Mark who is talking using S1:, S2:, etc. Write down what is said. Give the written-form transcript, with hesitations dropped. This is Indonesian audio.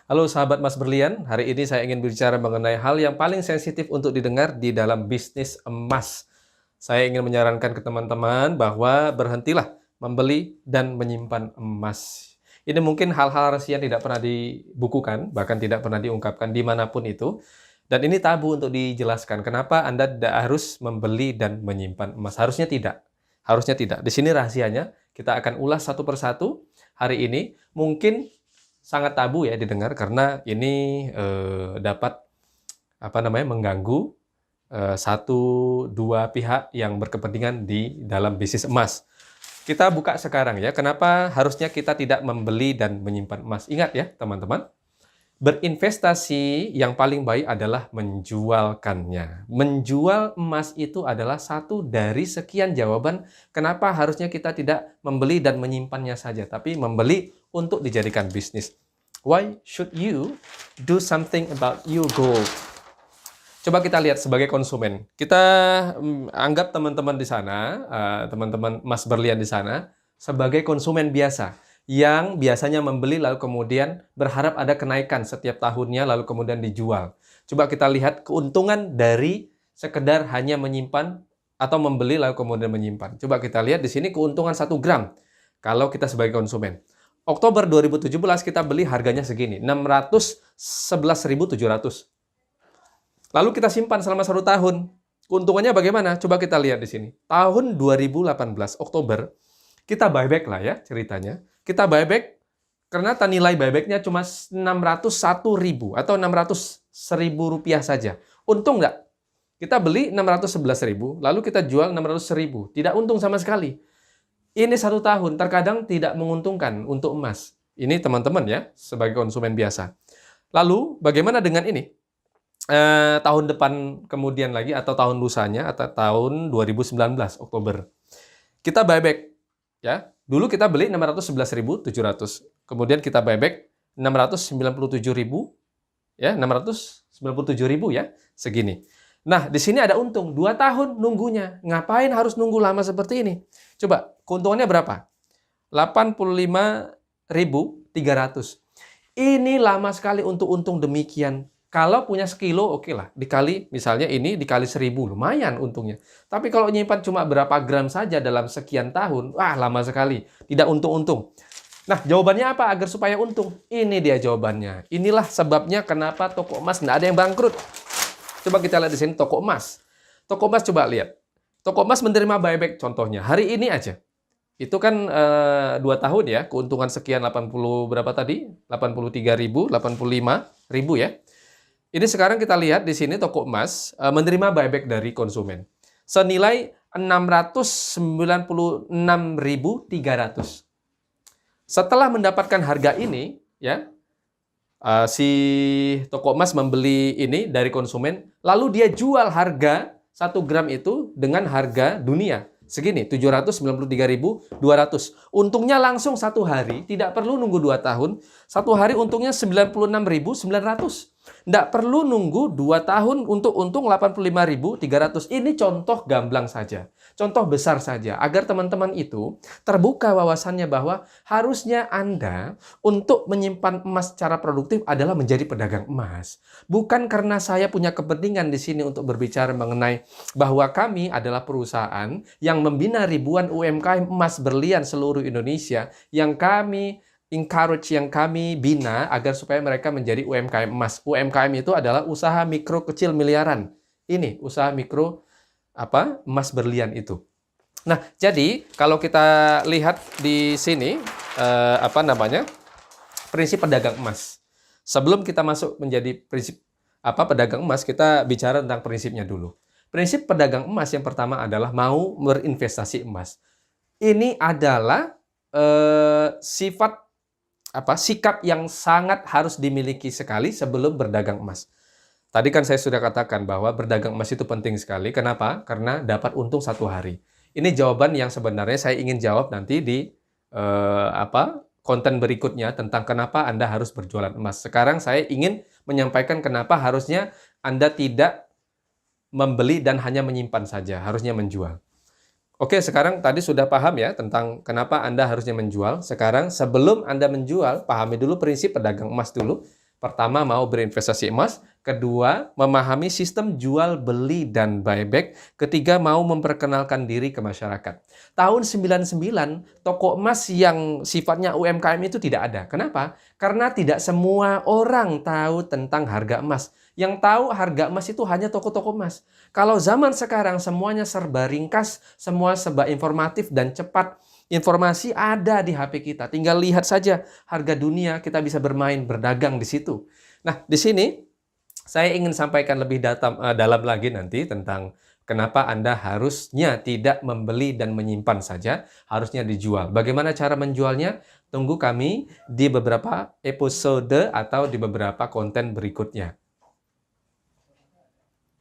S1: Halo sahabat Mas Berlian, hari ini saya ingin berbicara mengenai hal yang paling sensitif untuk didengar di dalam bisnis emas. Saya ingin menyarankan ke teman-teman bahwa berhentilah membeli dan menyimpan emas. Ini mungkin hal-hal rahasia yang tidak pernah dibukukan, bahkan tidak pernah diungkapkan dimanapun itu. Dan ini tabu untuk dijelaskan. Kenapa Anda tidak harus membeli dan menyimpan emas? Harusnya tidak. Harusnya tidak. Di sini rahasianya, kita akan ulas satu persatu hari ini. Mungkin sangat tabu ya didengar karena ini dapat mengganggu satu dua pihak yang berkepentingan di dalam bisnis emas. Kita buka sekarang ya, kenapa harusnya kita tidak membeli dan menyimpan emas. Ingat ya teman-teman, berinvestasi yang paling baik adalah menjualkannya. Menjual emas itu adalah satu dari sekian jawaban kenapa harusnya kita tidak membeli dan menyimpannya saja, tapi membeli untuk dijadikan bisnis. Why should you do something about your gold? Coba kita lihat sebagai konsumen. Kita anggap teman-teman di sana, teman-teman Mas Berlian di sana, sebagai konsumen biasa yang biasanya membeli lalu kemudian berharap ada kenaikan setiap tahunnya lalu kemudian dijual. Coba kita lihat keuntungan dari sekedar hanya menyimpan atau membeli lalu kemudian menyimpan. Coba kita lihat di sini keuntungan 1 gram kalau kita sebagai konsumen. Oktober 2017 kita beli harganya segini, 611.700. Lalu kita simpan selama 1 tahun. Keuntungannya bagaimana? Coba kita lihat di sini. Tahun 2018 Oktober kita buyback lah ya ceritanya. Kita buyback karena nilai buybacknya cuma 601.000 atau 600.000 rupiah saja. Untung nggak? Kita beli 611.000, lalu kita jual 600.000. Tidak untung sama sekali. Ini 1 tahun, terkadang tidak menguntungkan untuk emas. Ini teman-teman ya, sebagai konsumen biasa. Lalu, bagaimana dengan ini? Tahun depan kemudian lagi, atau tahun lusanya, atau tahun 2019, Oktober. Kita buyback. Ya, dulu kita beli 611.700. Kemudian kita buyback 697.000. Ya, 697.000 ya, segini. Nah, di sini ada untung. 2 tahun nunggunya. Ngapain harus nunggu lama seperti ini? Coba, keuntungannya berapa? 85.300. Ini lama sekali untuk untung demikian. Kalau punya sekilo, oke lah. Dikali, misalnya ini dikali 1.000. Lumayan untungnya. Tapi kalau nyimpan cuma berapa gram saja dalam sekian tahun, wah lama sekali. Tidak untung-untung. Nah, jawabannya apa agar supaya untung? Ini dia jawabannya. Inilah sebabnya kenapa toko emas nggak ada yang bangkrut. Coba kita lihat di sini toko emas. Toko emas coba lihat. Toko emas menerima buyback contohnya. Hari ini aja. Itu kan 2 tahun ya. Keuntungan sekian 80 berapa tadi? 83.000, 85.000 ya. Ini sekarang kita lihat di sini toko emas menerima buyback dari konsumen. Senilai 696.300. Setelah mendapatkan harga ini ya, si toko emas membeli ini dari konsumen, lalu dia jual harga 1 gram itu dengan harga dunia. Segini, 793.200. Untungnya langsung 1 hari, tidak perlu nunggu 2 tahun. 1 hari untungnya 96.900. Tidak perlu nunggu 2 tahun untuk untung 85.300. Ini contoh gamblang saja. Contoh besar saja. Agar teman-teman itu terbuka wawasannya bahwa harusnya Anda untuk menyimpan emas secara produktif adalah menjadi pedagang emas. Bukan karena saya punya kepentingan di sini untuk berbicara mengenai bahwa kami adalah perusahaan yang membina ribuan UMKM emas berlian seluruh Indonesia yang kami encourage, yang kami bina agar supaya mereka menjadi UMKM emas. UMKM itu adalah usaha mikro kecil miliaran. Ini usaha mikro emas berlian itu. Nah, jadi kalau kita lihat di sini prinsip pedagang emas. Sebelum kita masuk menjadi prinsip pedagang emas, kita bicara tentang prinsipnya dulu. Prinsip pedagang emas yang pertama adalah mau berinvestasi emas. Ini adalah sikap yang sangat harus dimiliki sekali sebelum berdagang emas. Tadi kan saya sudah katakan bahwa berdagang emas itu penting sekali. Kenapa? Karena dapat untung 1 hari. Ini jawaban yang sebenarnya saya ingin jawab nanti di konten berikutnya tentang kenapa Anda harus berjualan emas. Sekarang saya ingin menyampaikan kenapa harusnya Anda tidak membeli dan hanya menyimpan saja, harusnya menjual. Oke, sekarang tadi sudah paham ya tentang kenapa Anda harusnya menjual. Sekarang sebelum Anda menjual, pahami dulu prinsip pedagang emas dulu. Pertama, mau berinvestasi emas. Kedua, memahami sistem jual, beli, dan buyback. Ketiga, mau memperkenalkan diri ke masyarakat. Tahun 99, toko emas yang sifatnya UMKM itu tidak ada. Kenapa? Karena tidak semua orang tahu tentang harga emas. Yang tahu harga emas itu hanya toko-toko emas. Kalau zaman sekarang semuanya serba ringkas, semua serba informatif dan cepat. Informasi ada di HP kita. Tinggal lihat saja harga dunia, kita bisa bermain, berdagang di situ. Nah, di sini saya ingin sampaikan lebih dalam lagi nanti tentang kenapa Anda harusnya tidak membeli dan menyimpan saja, harusnya dijual. Bagaimana cara menjualnya? Tunggu kami di beberapa episode atau di beberapa konten berikutnya.